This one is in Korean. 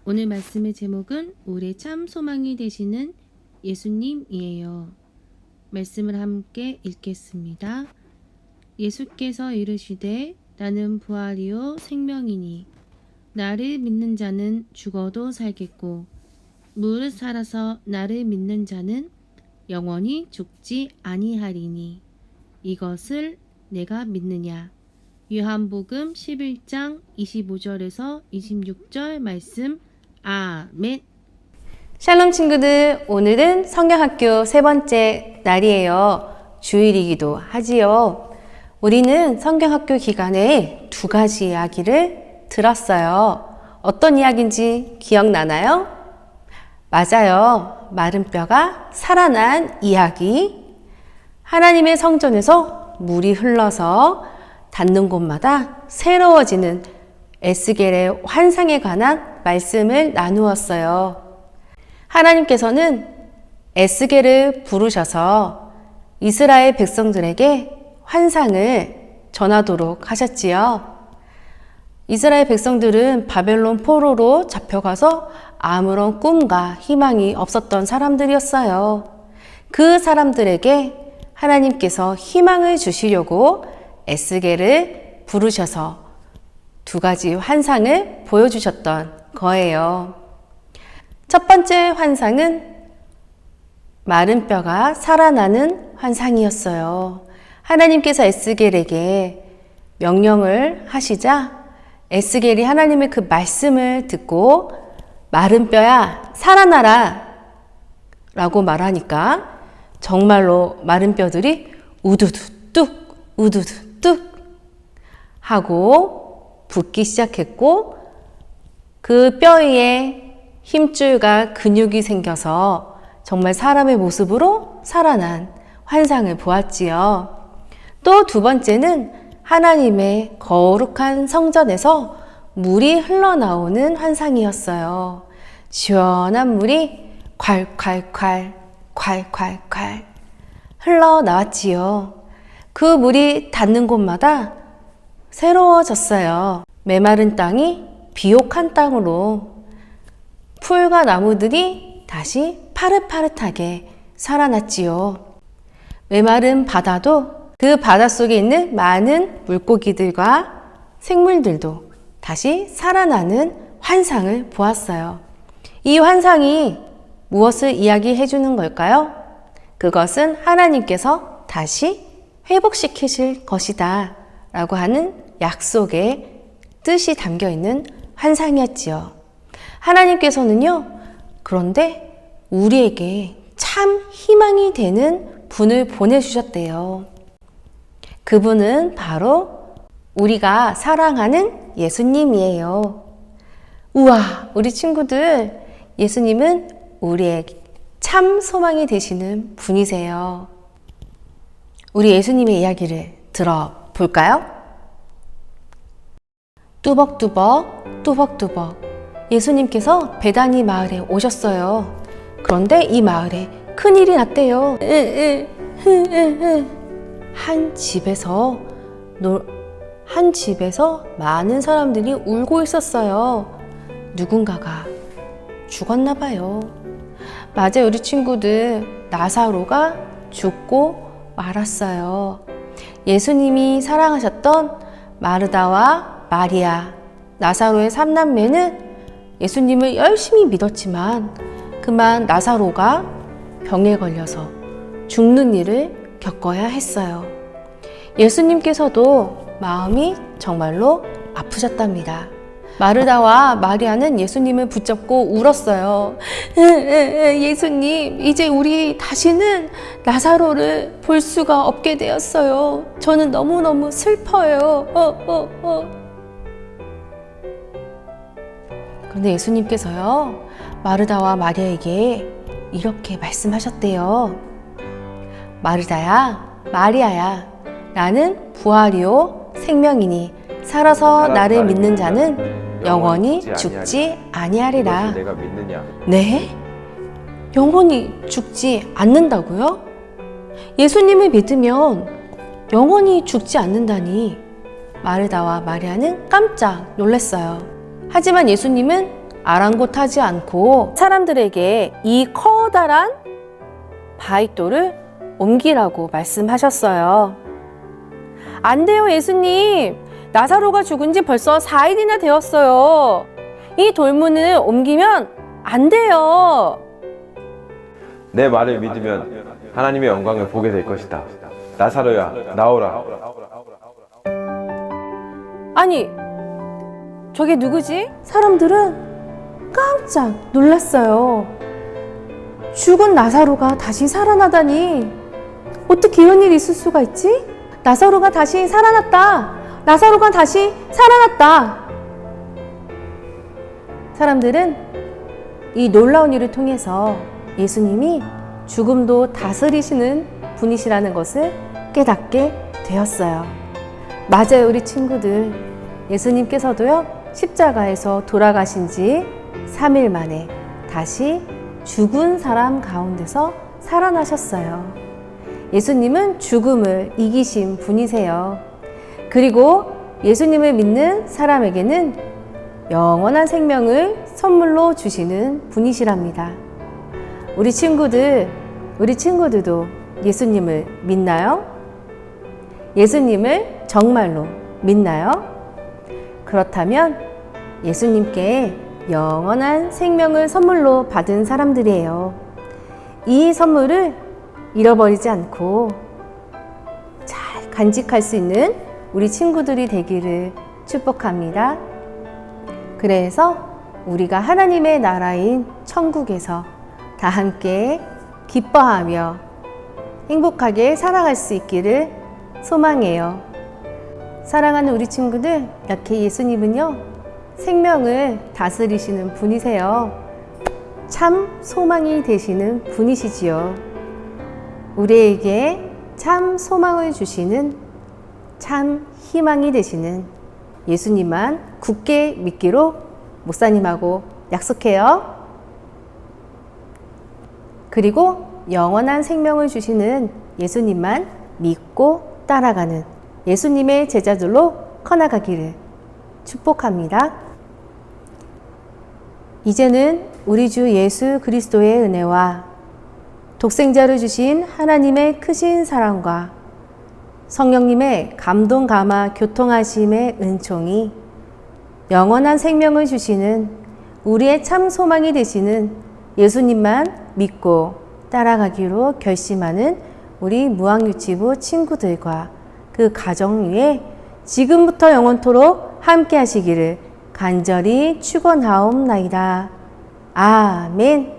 오늘 말씀의 제목은 우리의 참 소망이 되시는 예수님이에요. 말씀을 함께 읽겠습니다. 예수께서 이르시되 나는 부활이요 생명이니 나를 믿는 자는 죽어도 살겠고 무릇 살아서 나를 믿는 자는 영원히 죽지 아니하리니 이것을 내가 믿느냐. 요한복음 11장 25절에서 26절 말씀. 아멘. 샬롬 친구들, 오늘은 성경학교 세 번째 날이에요. 주일이기도 하지요. 우리는 성경학교 기간에 두 가지 이야기를 들었어요. 어떤 이야기인지 기억나나요? 맞아요. 마른 뼈가 살아난 이야기. 하나님의 성전에서 물이 흘러서 닿는 곳마다 새로워지는 에스겔의 환상에 관한 말씀을 나누었어요. 하나님께서는 에스겔을 부르셔서 이스라엘 백성들에게 환상을 전하도록 하셨지요. 이스라엘 백성들은 바벨론 포로로 잡혀가서 아무런 꿈과 희망이 없었던 사람들이었어요. 그 사람들에게 하나님께서 희망을 주시려고 에스겔을 부르셔서 두 가지 환상을 보여주셨던 거예요. 첫 번째 환상은 마른 뼈가 살아나는 환상이었어요. 하나님께서 에스겔에게 명령을 하시자 에스겔이 하나님의 그 말씀을 듣고 마른 뼈야 살아나라 라고 말하니까 정말로 마른 뼈들이 우두두 뚝 우두두 뚝 하고 붓기 시작했고 그 뼈 위에 힘줄과 근육이 생겨서 정말 사람의 모습으로 살아난 환상을 보았지요. 또 두 번째는 하나님의 거룩한 성전에서 물이 흘러나오는 환상이었어요. 시원한 물이 콸콸콸 콸콸콸 흘러나왔지요. 그 물이 닿는 곳마다 새로워졌어요. 메마른 땅이 비옥한 땅으로 풀과 나무들이 다시 파릇파릇하게 살아났지요. 메마른 바다도 그 바닷속에 있는 많은 물고기들과 생물들도 다시 살아나는 환상을 보았어요. 이 환상이 무엇을 이야기해 주는 걸까요? 그것은 하나님께서 다시 회복시키실 것이다 라고 하는 약속의 뜻이 담겨 있는 환상이었지요. 하나님께서는요, 그런데 우리에게 참 희망이 되는 분을 보내주셨대요. 그분은 바로 우리가 사랑하는 예수님이에요. 우와, 우리 친구들, 예수님은 우리의 참 소망이 되시는 분이세요. 우리 예수님의 이야기를 들어볼까요? 뚜벅뚜벅 뚜벅뚜벅 예수님께서 베다니 마을에 오셨어요. 그런데 이 마을에 큰일이 났대요. 한 집에서 많은 사람들이 울고 있었어요. 누군가가 죽었나 봐요. 맞아요, 우리 친구들. 나사로가 죽고 말았어요. 예수님이 사랑하셨던 마르다와 마리아, 나사로의 3남매는 예수님을 열심히 믿었지만 그만 나사로가 병에 걸려서 죽는 일을 겪어야 했어요. 예수님께서도 마음이 정말로 아프셨답니다. 마르다와 마리아는 예수님을 붙잡고 울었어요. 예수님, 이제 우리 다시는 나사로를 볼 수가 없게 되었어요. 저는 너무너무 슬퍼요. 그런데 예수님께서요, 마르다와 마리아에게 이렇게 말씀하셨대요. 마르다야, 마리아야, 나는 부활이요 생명이니 살아서 나를 믿는 자는 영원히 죽지 아니하리라. 내가 믿느냐? 네? 영원히 죽지 않는다고요? 예수님을 믿으면 영원히 죽지 않는다니 마르다와 마리아는 깜짝 놀랐어요. 하지만 예수님은 아랑곳하지 않고 사람들에게 이 커다란 바위돌을 옮기라고 말씀하셨어요. 안 돼요, 예수님. 나사로가 죽은 지 벌써 4일이나 되었어요. 이 돌문을 옮기면 안 돼요. 내 말을 믿으면 하나님의 영광을 보게 될 것이다. 나사로야, 나오라. 아니, 저게 누구지? 사람들은 깜짝 놀랐어요. 죽은 나사로가 다시 살아나다니, 어떻게 이런 일이 있을 수가 있지? 나사로가 다시 살아났다. 나사로가 다시 살아났다. 사람들은 이 놀라운 일을 통해서 예수님이 죽음도 다스리시는 분이시라는 것을 깨닫게 되었어요. 맞아요, 우리 친구들. 예수님께서도요, 십자가에서 돌아가신 지 3일 만에 다시 죽은 사람 가운데서 살아나셨어요. 예수님은 죽음을 이기신 분이세요. 그리고 예수님을 믿는 사람에게는 영원한 생명을 선물로 주시는 분이시랍니다. 우리 친구들도 예수님을 믿나요? 예수님을 정말로 믿나요? 그렇다면 예수님께 영원한 생명을 선물로 받은 사람들이에요. 이 선물을 잃어버리지 않고 잘 간직할 수 있는 우리 친구들이 되기를 축복합니다. 그래서 우리가 하나님의 나라인 천국에서 다 함께 기뻐하며 행복하게 살아갈 수 있기를 소망해요. 사랑하는 우리 친구들, 이렇게 예수님은요, 생명을 다스리시는 분이세요. 참 소망이 되시는 분이시지요. 우리에게 참 소망을 주시는, 참 희망이 되시는 예수님만 굳게 믿기로 목사님하고 약속해요. 그리고 영원한 생명을 주시는 예수님만 믿고 따라가는 예수님의 제자들로 커나가기를 축복합니다. 이제는 우리 주 예수 그리스도의 은혜와 독생자를 주신 하나님의 크신 사랑과 성령님의 감동 감화 교통하심의 은총이 영원한 생명을 주시는 우리의 참 소망이 되시는 예수님만 믿고 따라가기로 결심하는 우리 무학유치부 친구들과 그 가정 위에 지금부터 영원토록 함께 하시기를 간절히 축원하옵나이다. 아멘.